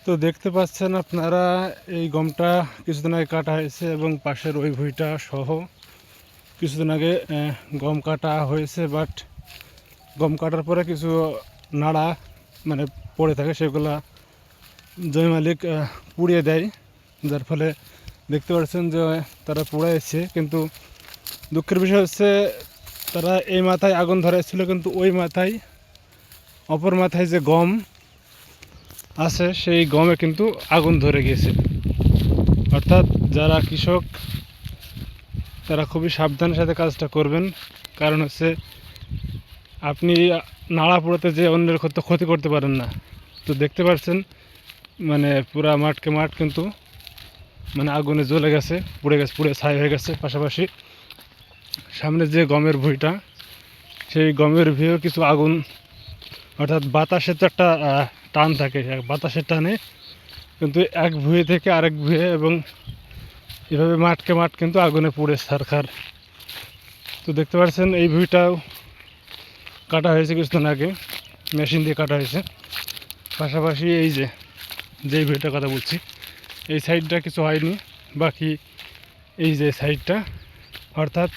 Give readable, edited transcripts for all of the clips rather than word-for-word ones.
তো দেখতে পাচ্ছেন আপনারা, এই গমটা কিছুদিন আগে কাটা হয়েছে এবং পাশের ওই ভুঁইটা সহ কিছুদিন আগে গম কাটা হয়েছে। বাট গম কাটার পরে কিছু নাড়া মানে পড়ে থাকে, সেগুলা জমি মালিক পুড়িয়ে দেয়, যার ফলে দেখতে পাচ্ছেন যে তারা পুড়াইছে। কিন্তু দুঃখের বিষয় হচ্ছে তারা এই মাথায় আগুন ধরাইছিল, কিন্তু ওই মাথায় অপর মাথায় যে গম আছে সেই গমে কিন্তু আগুন ধরে গিয়েছে। অর্থাৎ যারা কৃষক তারা খুবই সাবধানের সাথে কাজটা করবেন, কারণ হচ্ছে আপনি নাড়া পোড়াতে যে অন্যের ক্ষতি করতে পারেন না। তো দেখতে পাচ্ছেন মানে পুরা মাঠকে মাঠ কিন্তু মানে আগুনে জ্বলে গেছে, পুড়ে ছাই হয়ে গেছে। পাশাপাশি সামনে যে গমের ভুঁইটা, সেই গমের ভুঁইও কিছু আগুন, অর্থাৎ বাতাসের তো একটা টান থাকে, বাতাসের টানে কিন্তু এক ভুঁই থেকে আরেক ভুঁয়ে এবং এভাবে মাঠকে মাঠ কিন্তু আগুনে পুড়ে ছারখার। তো দেখতে পাচ্ছেন এই ভুঁইটাও কাটা হয়েছে কিছুদিন আগে, মেশিন দিয়ে কাটা হয়েছে। পাশাপাশি এই যেই ভুঁইটার কথা বলছি, এই সাইডটা কিছু হয়নি, বাকি এই যে সাইডটা, অর্থাৎ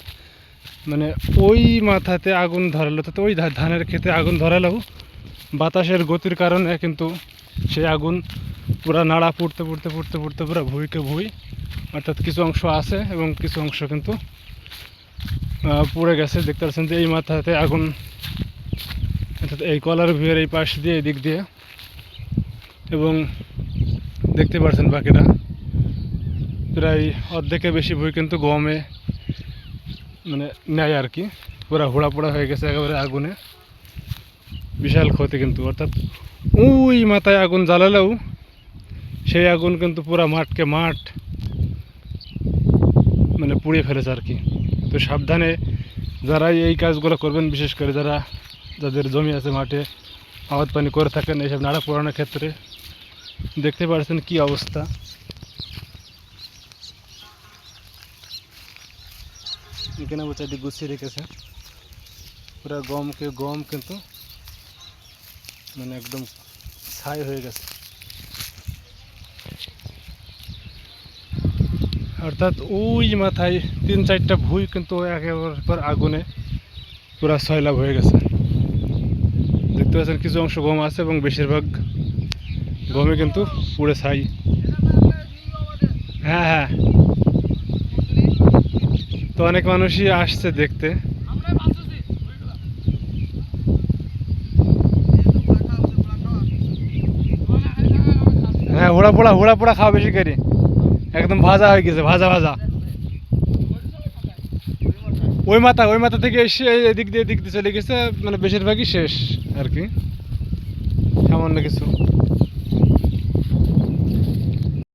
মানে ওই মাথাতে আগুন ধরালো, তো ওই ধানের ক্ষেতে আগুন ধরালেও বাতাসের গতির কারণে কিন্তু সেই আগুন পুরা নাড়া পুড়তে পুড়তে পুড়তে পুড়তে পুরো ভুঁইকে ভুঁই, অর্থাৎ কিছু অংশ আছে এবং কিছু অংশ কিন্তু পুড়ে গেছে। দেখতে পাচ্ছেন যে এই মাথাতে আগুন, অর্থাৎ এই কলার ভুঁইয়ের এই পাশ দিয়ে, এই দিক দিয়ে, এবং দেখতে পাচ্ছেন বাকিটা প্রায় অর্ধেকের বেশি ভুঁই কিন্তু গমে মানে নেয় আর কি, পুরা হোড়া পোড়া হয়ে গেছে একেবারে আগুনে, বিশাল ক্ষতি কিন্তু। অর্থাৎ ওই মাথায় আগুন জ্বালালেও সেই আগুন কিন্তু পুরা মাঠকে মাঠ মানে পুড়িয়ে ফেলেছে আর কি। তো সাবধানে যারা এই কাজগুলো করবেন, বিশেষ করে যাদের জমি আছে, মাঠে আবাদ পানি করে থাকেন, এইসব নাড়া পোড়ানোর ক্ষেত্রে দেখতে পাচ্ছেন কি অবস্থা। এখানে চারদিকে গুছিয়ে রেখেছে পুরা গম কিন্তু মানে একদম ছাই হয়ে গেছে। অর্থাৎ ওই মাথায় 3-4টা ভুঁই কিন্তু একেবারে আগুনে পুরা সয়লাভ হয়ে গেছে। দেখতে পাচ্ছেন কিছু অংশ গম আছে এবং বেশিরভাগ গমে কিন্তু পুড়ে ছাই। হ্যাঁ হ্যাঁ, তো অনেক মানুষই আসছে দেখতে। হ্যাঁ, হুড়া পোড়া খাওয়া বেশি করে, একদম ভাজা হয়ে গেছে, ভাজা ভাজা। ওই মাথা থেকে এসে এদিক দিয়ে চলে গেছে, মানে বেশিরভাগই শেষ আর কি, সামান্য কিছু।